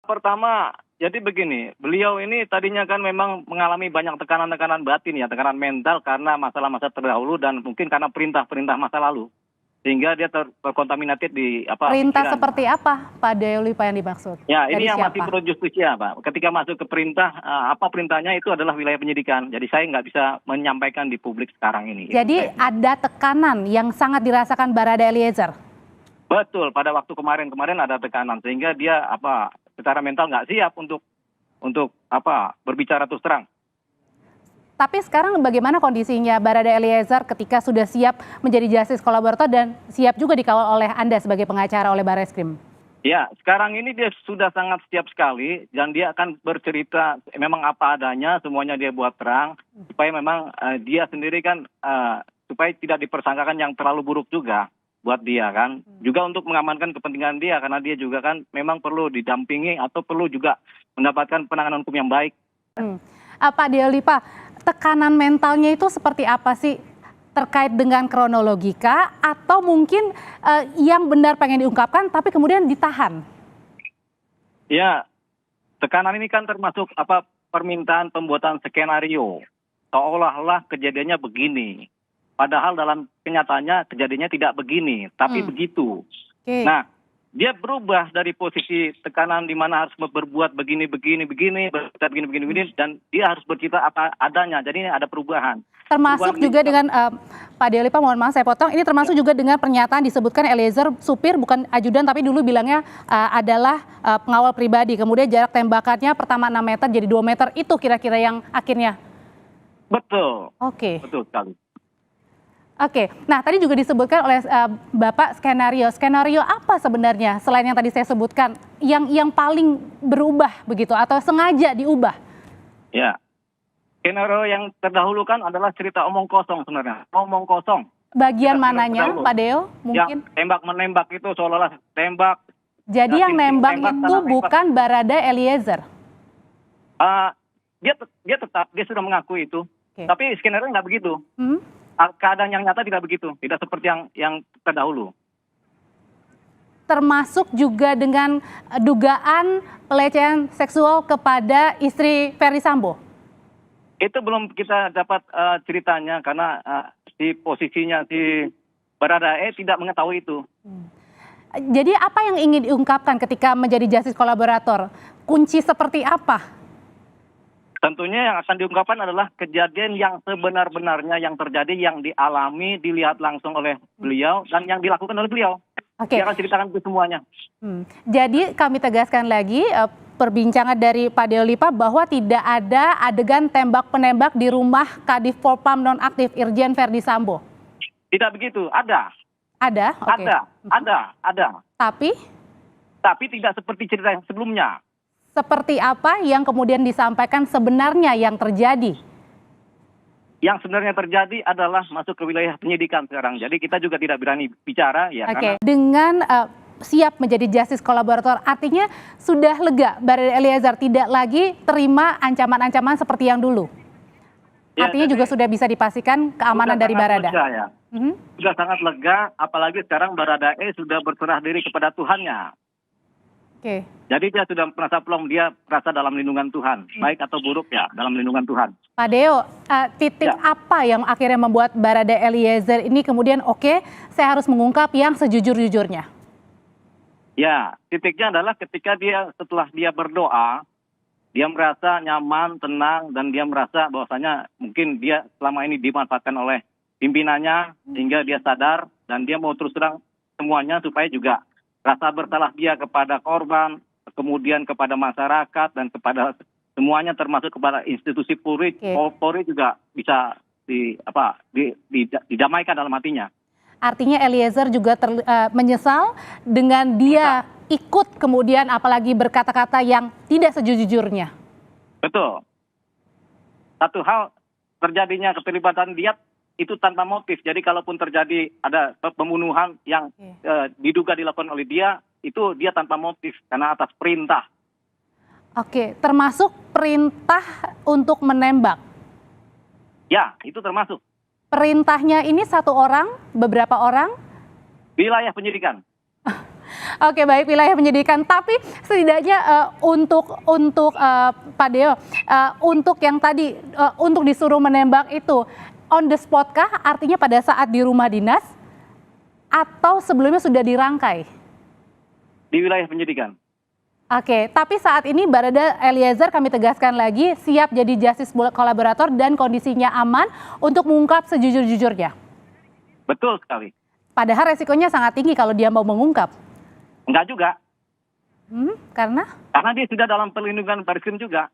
Pertama, jadi begini, beliau ini tadinya kan memang mengalami banyak tekanan-tekanan batin ya, tekanan mental karena masalah-masalah terdahulu dan mungkin karena perintah-perintah masa lalu. Sehingga dia terkontaminated di Perintah pikiran. seperti apa, Pak Deolipa, yang dimaksud? Ya, ini Dari yang masih siapa? pro justisia, Pak. Ketika masuk ke perintah, apa perintahnya itu adalah wilayah penyidikan. Jadi saya nggak bisa menyampaikan di publik sekarang ini. Jadi ada tekanan yang sangat dirasakan Barada Eliezer? Betul, pada waktu kemarin ada tekanan sehingga dia secara mental nggak siap untuk berbicara terus terang. Tapi sekarang bagaimana kondisinya Barada Eliezer ketika sudah siap menjadi justice collaborator dan siap juga dikawal oleh Anda sebagai pengacara oleh Barreskrim? Ya, sekarang ini dia sudah sangat siap sekali dan dia akan bercerita memang apa adanya, semuanya dia buat terang supaya memang dia sendiri kan supaya tidak dipersangkakan yang terlalu buruk juga buat dia kan. Juga untuk mengamankan kepentingan dia karena dia juga kan memang perlu didampingi atau perlu juga mendapatkan penanganan hukum yang baik. Pak Deolipa, tekanan mentalnya itu seperti apa sih? Terkait dengan kronologika atau mungkin yang benar pengen diungkapkan tapi kemudian ditahan? Ya, tekanan ini kan termasuk permintaan pembuatan skenario. Seolah-olah kejadiannya begini. Padahal dalam kenyataannya kejadiannya tidak begini, tapi begitu. Okay. Nah, dia berubah dari posisi tekanan di mana harus berbuat begini, bercerita begini, dan dia harus bercerita apa adanya. Jadi ini ada perubahan. Termasuk juga dengan Pak Deolipa, mohon maaf saya potong, ini termasuk juga dengan pernyataan disebutkan Eliezer supir bukan ajudan tapi dulu bilangnya adalah pengawal pribadi. Kemudian jarak tembakannya pertama 6 meter jadi 2 meter, itu kira-kira yang akhirnya? Betul. Oke. Betul sekali. Oke, nah tadi juga disebutkan oleh Bapak skenario apa sebenarnya selain yang tadi saya sebutkan yang paling berubah begitu atau sengaja diubah? Ya, skenario yang terdahulu kan adalah cerita omong kosong sebenarnya, omong kosong. Bagian mananya Pak Deo mungkin? Yang tembak menembak itu seolah-olah tembak. Jadi yang nembak itu bukan Barada Eliezer? Dia sudah mengakui itu, Okay. Tapi skenario nggak begitu. Keadaan yang nyata tidak begitu, tidak seperti yang terdahulu. Termasuk juga dengan dugaan pelecehan seksual kepada istri Ferdy Sambo? Itu belum kita dapat ceritanya karena di posisinya si Baradae tidak mengetahui itu. Jadi apa yang ingin diungkapkan ketika menjadi justice collaborator? Kunci seperti apa? Tentunya yang akan diungkapkan adalah kejadian yang sebenar-benarnya yang terjadi, yang dialami, dilihat langsung oleh beliau, dan yang dilakukan oleh beliau. Oke. Dia akan ceritakan itu semuanya. Jadi kami tegaskan lagi perbincangan dari Pak Deolipa bahwa tidak ada adegan tembak-penembak di rumah Kadif Propam nonaktif Irjen Ferdy Sambo. Tidak begitu, ada. Ada? Okay. Ada. Tapi tidak seperti cerita yang sebelumnya. Seperti apa yang kemudian disampaikan sebenarnya yang terjadi? Yang sebenarnya terjadi adalah masuk ke wilayah penyidikan sekarang. Jadi kita juga tidak berani bicara ya. Oke. Dengan siap menjadi justice collaborator artinya sudah lega Barada Eliezer tidak lagi terima ancaman-ancaman seperti yang dulu. Ya, artinya juga sudah bisa dipastikan keamanan dari Barada. Lega, ya. Sudah sangat lega, apalagi sekarang Baradae sudah berserah diri kepada Tuhannya. Oke. Jadi dia sudah merasa plong, dia merasa dalam lindungan Tuhan, baik atau buruk ya, dalam lindungan Tuhan. Pak Deo, titik apa yang akhirnya membuat Barada Eliezer ini kemudian saya harus mengungkap yang sejujur-jujurnya? Ya, titiknya adalah ketika setelah dia berdoa, dia merasa nyaman, tenang, dan dia merasa bahwasanya mungkin dia selama ini dimanfaatkan oleh pimpinannya, sehingga dia sadar dan dia mau terus terang semuanya supaya juga rasa bersalah dia kepada korban, kemudian kepada masyarakat dan kepada semuanya termasuk kepada institusi Polri, Polri juga bisa didamaikan dalam hatinya. Artinya Eliezer juga menyesal dengan dia ikut kemudian apalagi berkata-kata yang tidak sejujurnya. Betul. Satu hal terjadinya keterlibatan dia itu tanpa motif. Jadi kalaupun terjadi ada pembunuhan yang diduga dilakukan oleh dia, itu dia tanpa motif karena atas perintah. Oke, termasuk perintah untuk menembak. Ya, itu termasuk. Perintahnya ini satu orang, beberapa orang? Wilayah penyidikan. Oke, baik, wilayah penyidikan. Tapi setidaknya untuk Pak Deo, untuk yang tadi untuk disuruh menembak itu on the spot kah? Artinya pada saat di rumah dinas atau sebelumnya sudah dirangkai? Di wilayah penyidikan. Oke, tapi saat ini Barada Eliezer kami tegaskan lagi siap jadi justice kolaborator dan kondisinya aman untuk mengungkap sejujur-jujurnya. Betul sekali. Padahal resikonya sangat tinggi kalau dia mau mengungkap. Enggak juga. Karena? Karena dia sudah dalam perlindungan Barreskrim juga.